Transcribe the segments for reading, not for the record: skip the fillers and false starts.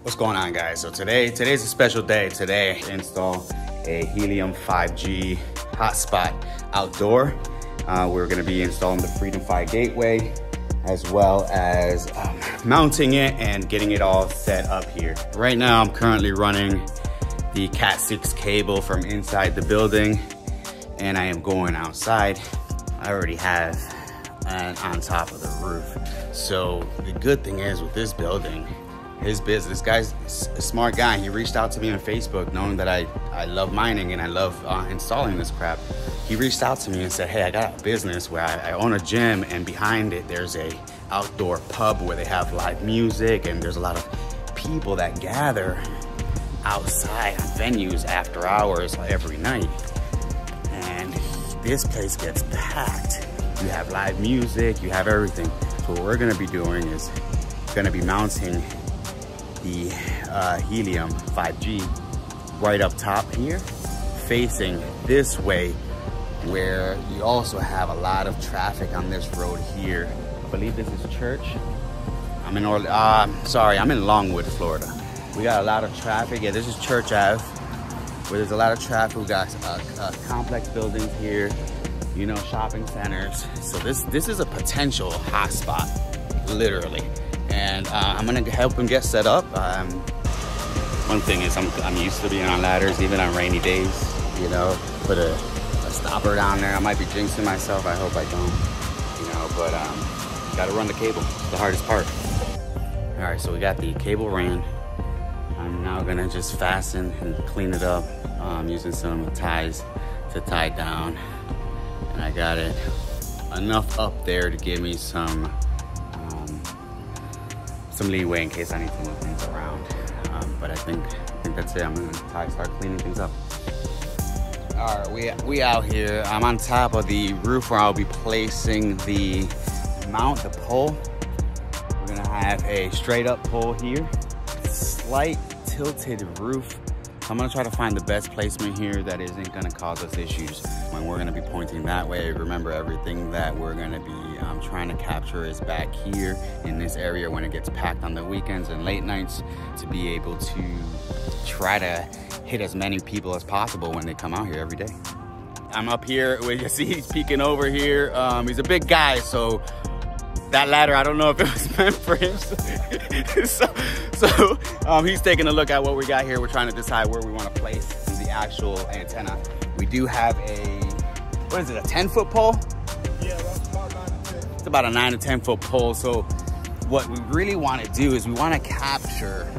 What's going on, guys? So today's a special day. Today I install a Helium 5G hotspot outdoor. We're gonna be installing the FreedomFi gateway, as well as mounting it and getting it all set up here. Right now I'm currently running the Cat 6 cable from inside the building, and I am going outside. I already have on top of the roof. So the good thing is with this building, this guy's a smart guy. He reached out to me on Facebook knowing that I love mining and I love installing this crap. He reached out to me and said, hey, I got a business where I own a gym, and behind it there's a outdoor pub where they have live music, and there's a lot of people that gather outside on venues after hours every night. And this place gets packed. You have live music, you have everything. So what we're gonna be doing is gonna be mounting the Helium 5G right up top here, facing this way, where you also have a lot of traffic on this road here. I believe this is Church. I'm in Longwood, Florida. We got a lot of traffic. Yeah, this is Church Ave, where there's a lot of traffic. We got complex buildings here, you know, shopping centers. So this is a potential hotspot, literally. And I'm gonna help him get set up. One thing is I'm used to being on ladders, even on rainy days, you know, put a stopper down there. I might be jinxing myself, I hope I don't, you know, but gotta run the cable, it's the hardest part. All right, so we got the cable ran. I'm now gonna just fasten and clean it up using some ties to tie it down. And I got it enough up there to give me some leeway in case I need to move things around. But I think that's it. I'm gonna start cleaning things up. All right, we out here. I'm on top of the roof where I'll be placing the pole. We're gonna have a straight up pole here, slight tilted roof. I'm gonna try to find the best placement here that isn't gonna cause us issues when we're gonna be pointing that way. Remember, everything that we're gonna be trying to capture is back here in this area when it gets packed on the weekends and late nights, to be able to try to hit as many people as possible when they come out here every day. I'm up here, you see he's peeking over here. He's a big guy, so that ladder, I don't know if it was meant for him. So he's taking a look at what we got here. We're trying to decide where we want to place the actual antenna. We do have a 10-foot pole? Yeah, that's about 9 to 10. It's about a 9 to 10 foot pole. So what we really want to do is we want to capture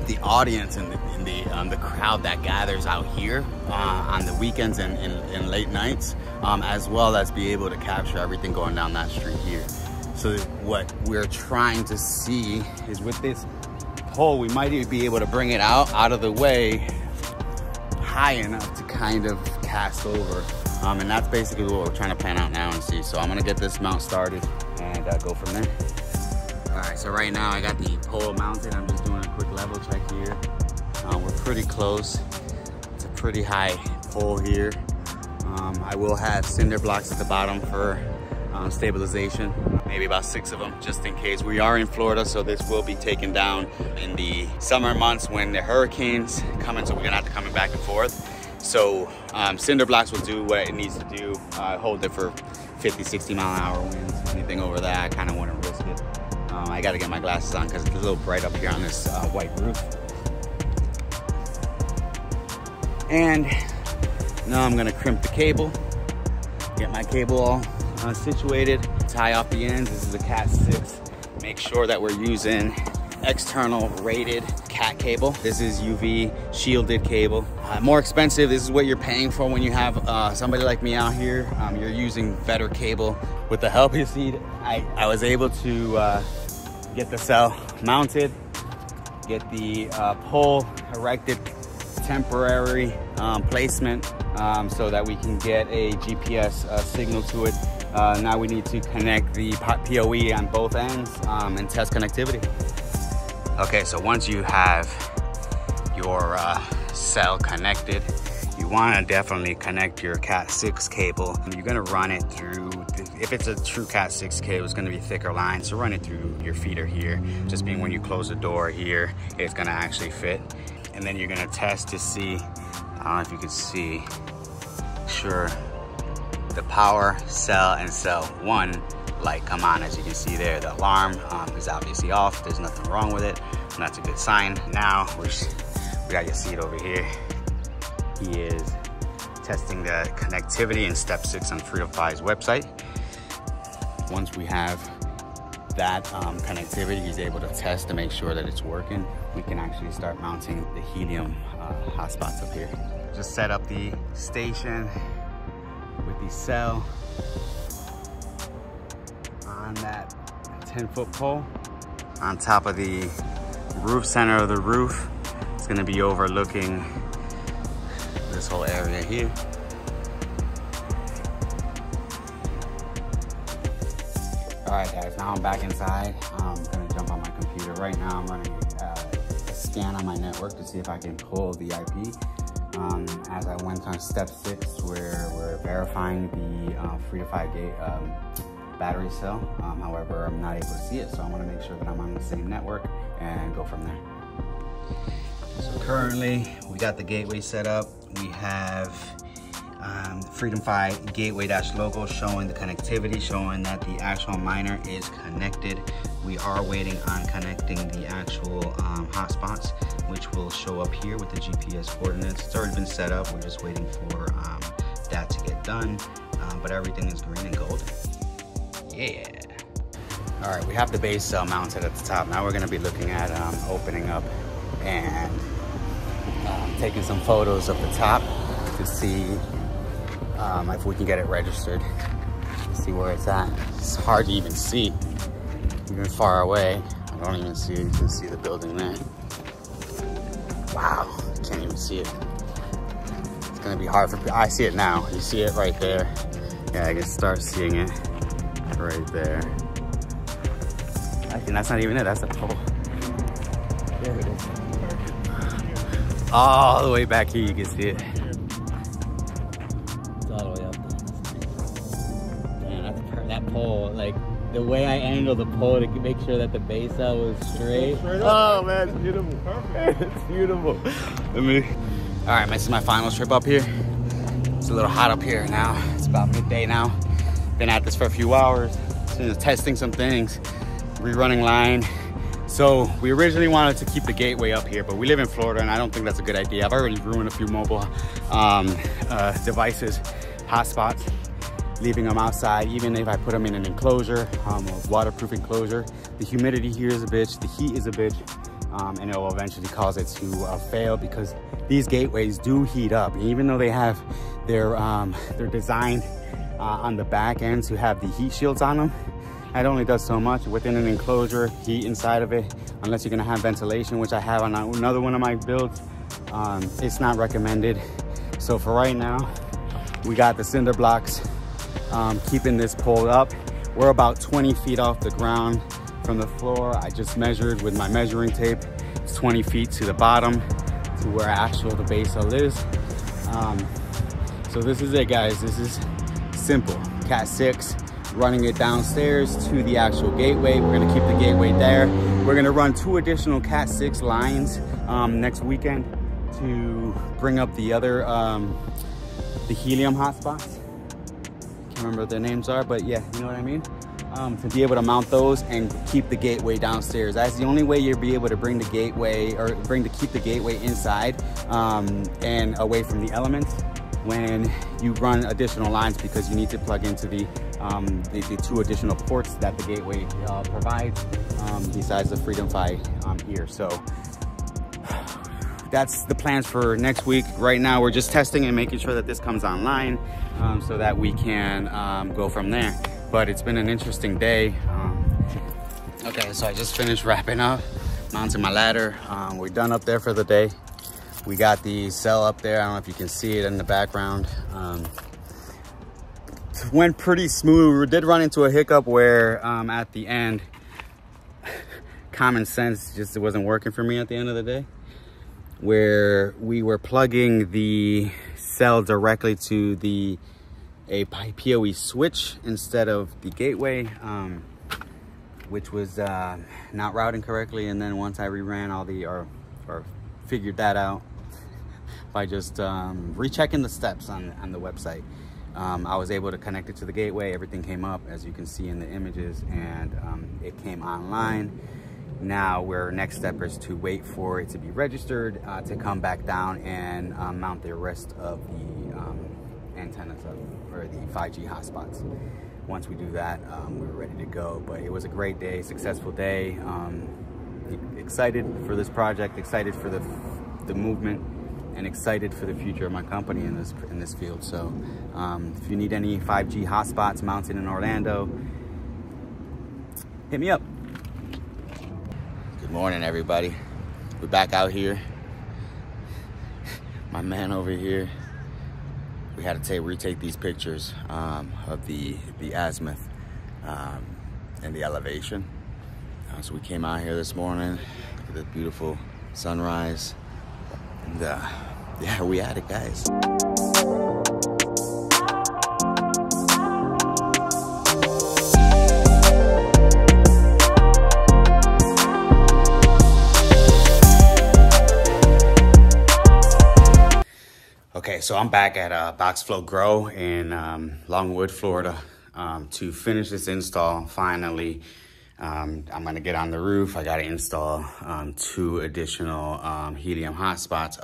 the audience and the crowd that gathers out here on the weekends and late nights, as well as be able to capture everything going down that street here. So what we're trying to see is with this pole, we might even be able to bring it out of the way high enough to kind of cast over. And that's basically what we're trying to plan out now and see. So I'm gonna get this mount started and go from there. All right, so right now I got the pole mounted. I'm just doing a quick level check here. We're pretty close. It's a pretty high pole here. I will have cinder blocks at the bottom for stabilization, maybe about 6 of them, just in case. We are in Florida, so this will be taken down in the summer months when the hurricanes come in, so we're gonna have to come back and forth. So cinder blocks will do what it needs to do, hold it for 50, 60 mile an hour winds. Anything over that, I kind of want to risk it. I got to get my glasses on because it's a little bright up here on this white roof. And now I'm gonna crimp the cable, get my cable all situated, tie off the ends. This is a Cat 6. Make sure that we're using external rated Cat cable. This is UV shielded cable. More expensive. This is what you're paying for when you have somebody like me out here. You're using better cable. With the help you see, I was able to get the cell mounted, get the pole erected, temporary placement, so that we can get a GPS signal to it. Now we need to connect the PoE on both ends and test connectivity. Okay, so once you have your cell connected, you want to definitely connect your Cat 6 cable. You're going to run it through if it's a true Cat 6 cable, it's gonna be thicker lines, so run it through your feeder here. Just being when you close the door here, it's gonna actually fit. And then you're gonna test to see, I don't know if you can see, sure, the power cell and cell 1 light come on. As you can see there, the alarm is obviously off. There's nothing wrong with it, and that's a good sign. Now, we got your seat over here. He is testing the connectivity in step 6 on FreedomFi's website. Once we have that connectivity, he's able to test to make sure that it's working. We can actually start mounting the Helium hotspots up here. Just set up the station with the cell on that 10-foot pole on top of the roof, center of the roof. It's gonna be overlooking this whole area here. All right, guys, now I'm back inside. I'm gonna jump on my computer. Right now, I'm running a scan on my network to see if I can pull the IP. As I went on step 6, where we're verifying the FreedomFi Gate battery cell. However, I'm not able to see it, so I want to make sure that I'm on the same network and go from there. So currently, we got the gateway set up. We have FreedomFi gateway logo showing the connectivity, showing that the actual miner is connected. We are waiting on connecting the actual hotspots, which will show up here with the GPS coordinates. It's already been set up. We're just waiting for that to get done, but everything is green and golden. Yeah. All right, we have the base cell mounted at the top. Now we're gonna be looking at opening up and taking some photos of the top to see if we can get it registered, see where it's at. It's hard to even see, even far away. I don't even see it. You can see the building there. Wow, can't even see it. It's gonna be hard for people. I see it now. You see it right there. Yeah, I can start seeing it right there. I think that's not even it. That's a pole. There it is. All the way back here, you can see it. It's all the way up there. Man, that pole, like the way I angled the pole to make sure that the base cell was straight. Oh man, it's beautiful. Perfect. It's beautiful. All right, this is my final trip up here. It's a little hot up here now. It's about midday now. Been at this for a few hours, testing some things, rerunning line. So we originally wanted to keep the gateway up here, but we live in Florida and I don't think that's a good idea. I've already ruined a few mobile devices, hotspots, leaving them outside. Even if I put them in an enclosure, a waterproof enclosure, the humidity here is a bitch, the heat is a bitch, and it will eventually cause it to fail, because these gateways do heat up. Even though they have their design on the back end to have the heat shields on them, it only does so much. Within an enclosure, heat inside of it, unless you're gonna have ventilation, which I have on another one of my builds, it's not recommended. So for right now, we got the cinder blocks keeping this pole up. We're about 20 feet off the ground from the floor. I just measured with my measuring tape. It's 20 feet to the bottom to where the base cell is. So this is it, guys. This is simple. Cat 6, running it downstairs to the actual gateway. We're gonna keep the gateway there. We're gonna run 2 additional Cat 6 lines next weekend to bring up the other, the Helium hotspots. Can't remember what their names are, but yeah, you know what I mean? To be able to mount those and keep the gateway downstairs. That's the only way you'll be able to bring the gateway, or keep the gateway inside and away from the elements when you run additional lines, because you need to plug into the 2 additional ports that the gateway provides, besides the FreedomFi here. So that's the plans for next week. Right now, we're just testing and making sure that this comes online so that we can go from there. But it's been an interesting day. Okay, so I just finished wrapping up, mounting my ladder. We're done up there for the day. We got the cell up there. I don't know if you can see it in the background. Went pretty smooth. We did run into a hiccup where at the end, common sense just wasn't working for me at the end of the day, where we were plugging the cell directly to the a PoE switch instead of the gateway, which was not routing correctly. And then once I reran all the, or figured that out by just rechecking the steps on the website, I was able to connect it to the gateway. Everything came up, as you can see in the images, and it came online. Now, our next step is to wait for it to be registered, to come back down and mount the rest of the antennas for the 5G hotspots. Once we do that, we're ready to go. But it was a great day, successful day. Excited for this project, excited for the movement, and excited for the future of my company in this field. So if you need any 5G hotspots mounted in Orlando, hit me up. Good morning, everybody. We're back out here. My man over here, we had to retake these pictures of the azimuth and the elevation. So we came out here this morning, look at the beautiful sunrise, and yeah, we at it, guys. Okay, so I'm back at Boxflow Grow in Longwood, Florida, to finish this install. Finally, I'm gonna get on the roof. I gotta install 2 additional Helium hotspots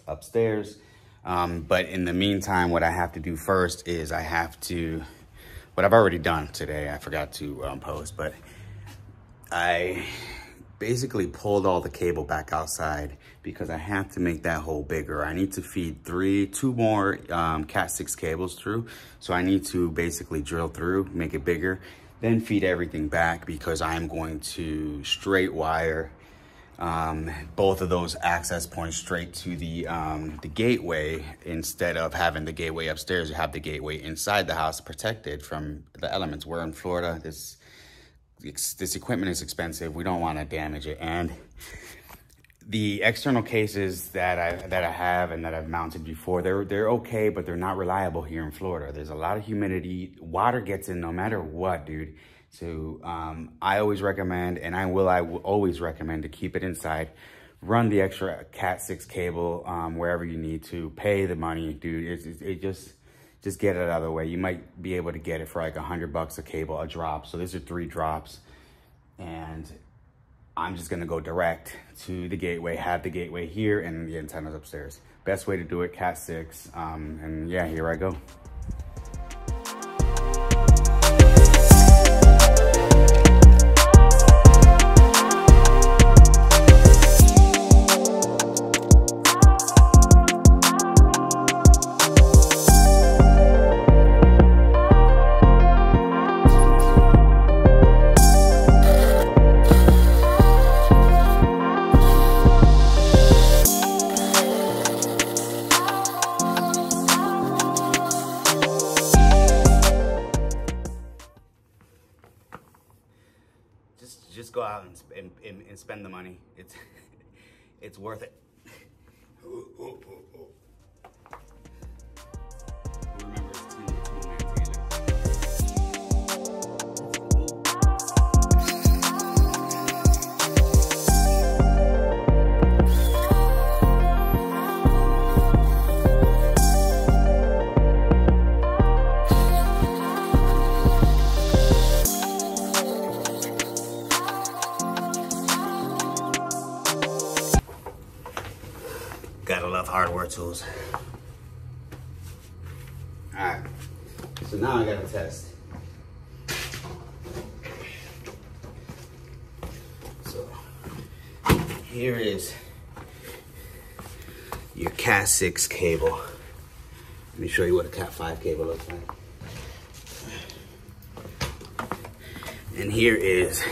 upstairs. But in the meantime, what I have to do first is I have to, what I've already done today, I forgot to post, but I basically pulled all the cable back outside because I have to make that hole bigger. I need to feed 2 more Cat 6 cables through. So I need to basically drill through, make it bigger, then feed everything back, because I'm going to straight wire both of those access points straight to the gateway, instead of having the gateway upstairs. You have the gateway inside the house protected from the elements. We're in Florida. This equipment is expensive. We don't want to damage it. And the external cases that I have and that I've mounted before, they're okay, but they're not reliable here in Florida. There's a lot of humidity. Water gets in no matter what, dude. So I always recommend, and I will always recommend, to keep it inside. Run the extra Cat 6 cable wherever you need to. Pay the money, dude. It just get it out of the way. You might be able to get it for like $100 a cable, a drop. So these are 3 drops, and I'm just gonna go direct to the gateway, have the gateway here and the antennas upstairs. Best way to do it, Cat 6, and yeah, here I go. Just go out and spend the money. It's worth it. Remember, it's gotta love hardware tools. All right, so now I gotta test. So here is your Cat 6 cable. Let me show you what a Cat 5 cable looks like. And here's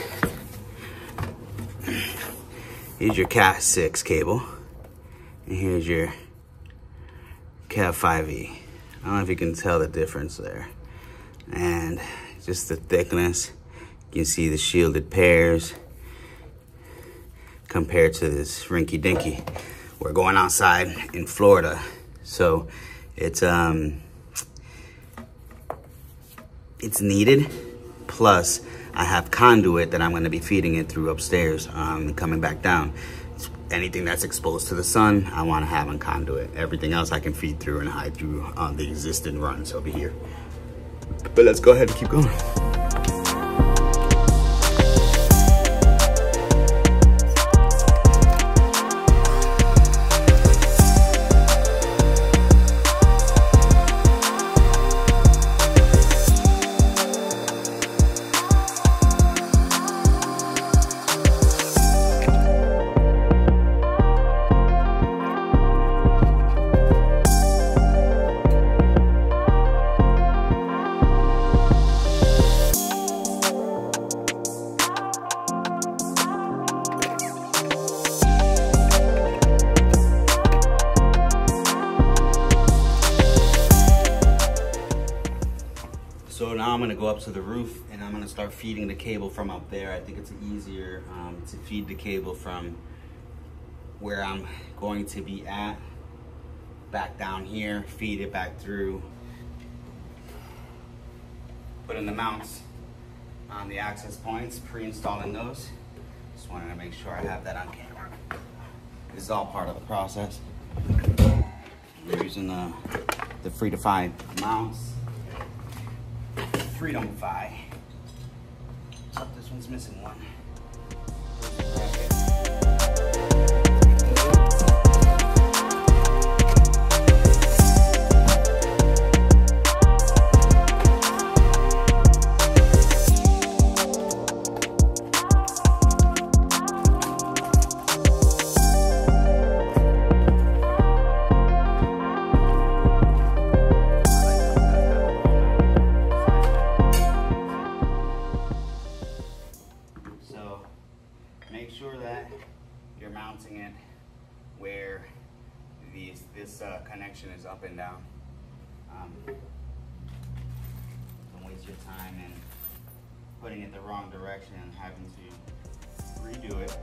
your Cat 6 cable. And here's your Cat 5e. I don't know if you can tell the difference there. And just the thickness. You can see the shielded pairs compared to this rinky dinky. We're going outside in Florida. So it's it's needed. Plus, I have conduit that I'm gonna be feeding it through upstairs and coming back down. Anything that's exposed to the sun, I wanna have on conduit. Everything else I can feed through and hide through the existing runs over here. But let's go ahead and keep going. So now I'm gonna go up to the roof and I'm gonna start feeding the cable from up there. I think it's easier to feed the cable from where I'm going to be at, back down here, feed it back through. Putting the mounts on the access points, pre-installing those. Just wanted to make sure I have that on camera. This is all part of the process. We're using the FreedomFi mounts. FreedomFi. Oh, this one's missing one. Make sure that you're mounting it where this connection is up and down. Don't waste your time in putting it the wrong direction and having to redo it.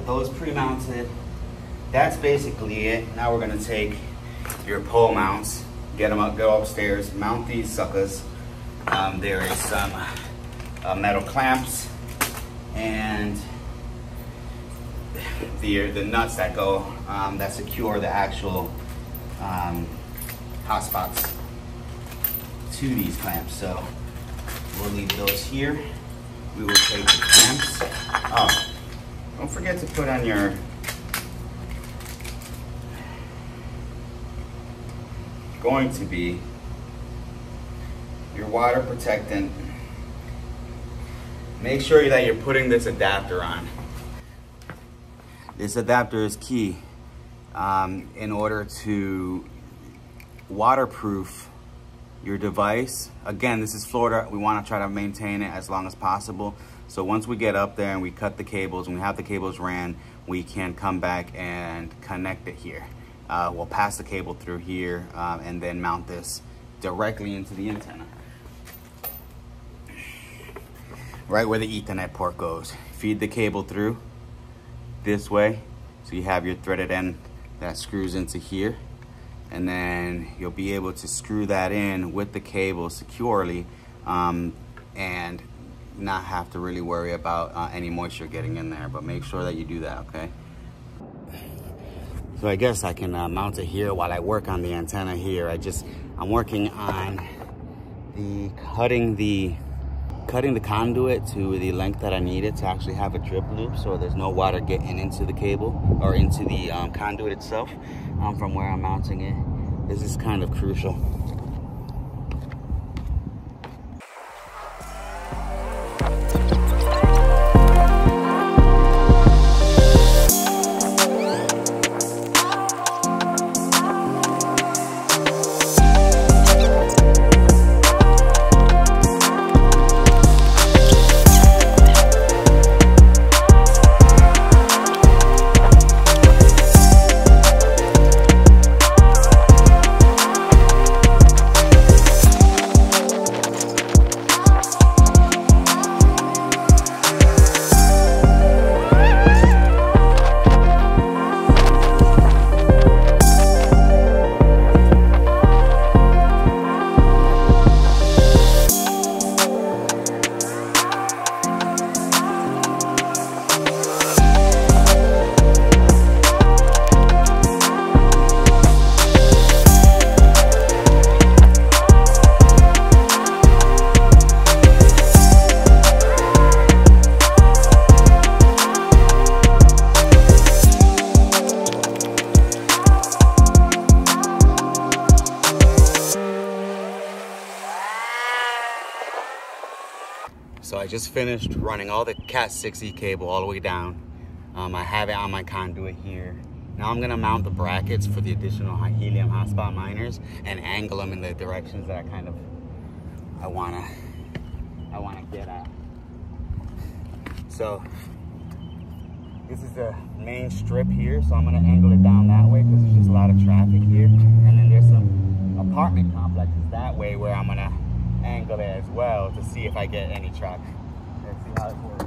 Those pre-mounted, that's basically it. Now we're gonna take your pole mounts, get them up, go upstairs, mount these suckers. There is some metal clamps and the nuts that go, that secure the actual hot spots to these clamps. So we'll leave those here. We will take the clamps. Oh. Don't forget to put on your water protectant. Make sure that you're putting this adapter on. This adapter is key in order to waterproof your device. Again, this is Florida. We want to try to maintain it as long as possible. So once we get up there and we cut the cables and we have the cables ran, we can come back and connect it here. We'll pass the cable through here and then mount this directly into the antenna. Right where the Ethernet port goes. Feed the cable through this way. So you have your threaded end that screws into here. And then you'll be able to screw that in with the cable securely and not have to really worry about any moisture getting in there, but make sure that you do that, okay? So I guess I can mount it here while I work on the antenna here. I'm working on cutting the conduit to the length that I need it to actually have a drip loop, so there's no water getting into the cable or into the conduit itself from where I'm mounting it. This is kind of crucial. just finished running all the Cat 6E cable all the way down. I have it on my conduit here. Now I'm gonna mount the brackets for the additional Helium hotspot miners and angle them in the directions that I wanna get at. So this is the main strip here, so I'm gonna angle it down that way because there's just a lot of traffic here. And then there's some apartment complexes that way where I'm gonna angle it as well to see if I get any traffic. Let's see how it works.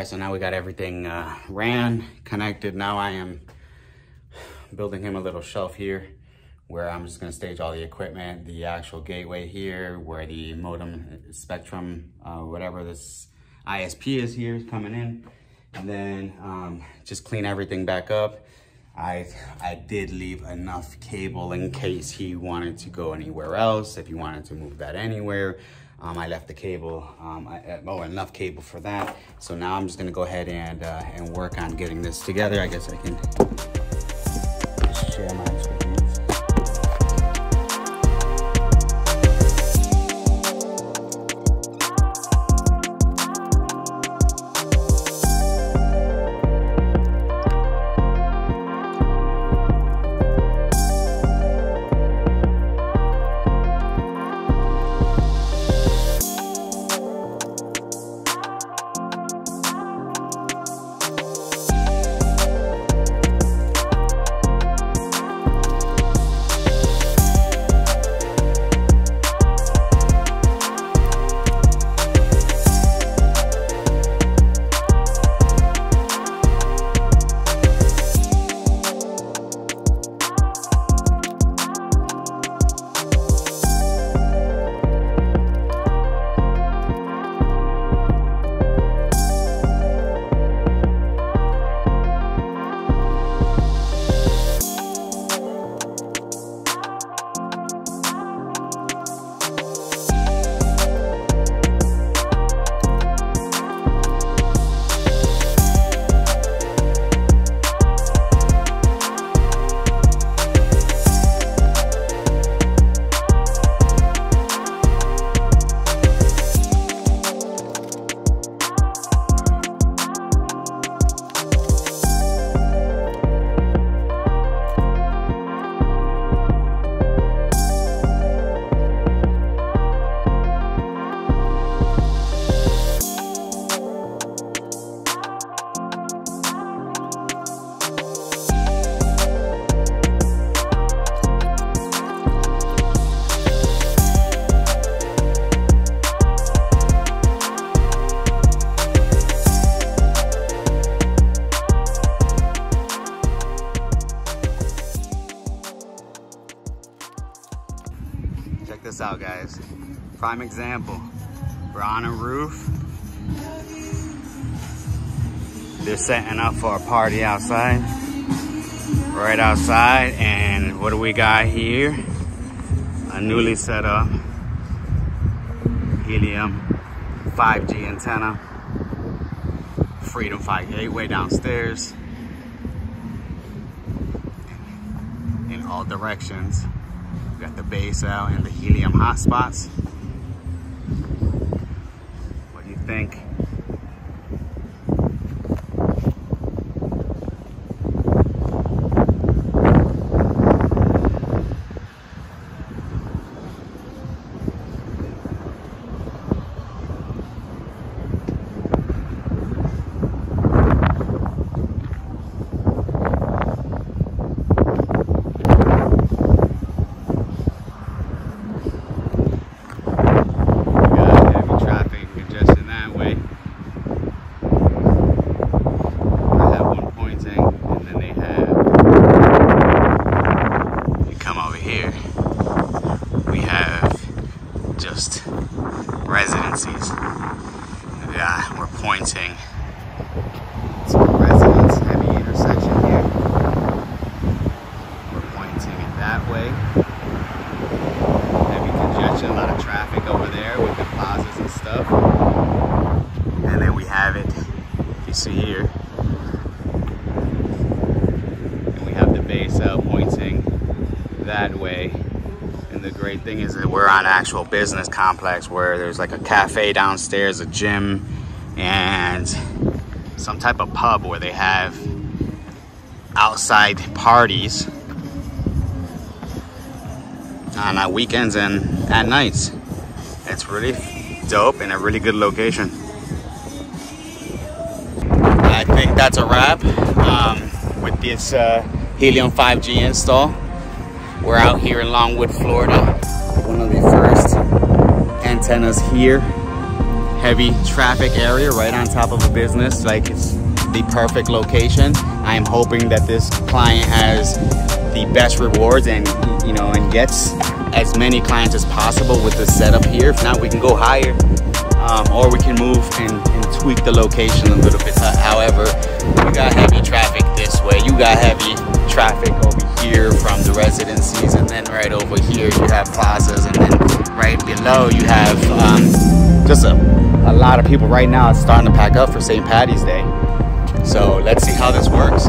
so now we got everything ran, connected. Now I am building him a little shelf here where I'm just gonna stage all the equipment, the actual gateway here, where the modem, spectrum, whatever this ISP is here is coming in. And then just clean everything back up. I did leave enough cable in case he wanted to go anywhere else, if he wanted to move that anywhere. I left the cable, enough cable for that. So now I'm just gonna go ahead and work on getting this together. I guess I can share my experience. Check this out, guys. Prime example. We're on a roof. They're setting up for a party outside. Right outside, and what do we got here? A newly set up Helium 5G antenna. FreedomFi gateway downstairs. In all directions. We got the Baicells and the Helium hotspots. What do you think? Residencies. Yeah, we're pointing to a residence heavy intersection here. We're pointing it that way. Heavy congestion, a lot of traffic over there with the plazas and stuff. And then we have it, if you see here. And we have the Baicells pointing that way. And the great thing is that we're on an actual business complex where there's like a cafe downstairs, a gym, and some type of pub where they have outside parties on weekends and at nights. It's really dope and a really good location. I think that's a wrap with this Helium 5G install. We're out here in Longwood, Florida. One of the first antennas here. heavy traffic area right on top of a business. Like, it's the perfect location. I am hoping that this client has the best rewards and, you know, and gets as many clients as possible with the setup here. If not, we can go higher, or we can move and tweak the location a little bit. However, we got heavy traffic this way. You got heavy traffic over here from the residencies, and then right over here you have plazas, and then right below you have just a lot of people right now. It's starting to pack up for St. Patty's Day. So let's see how this works.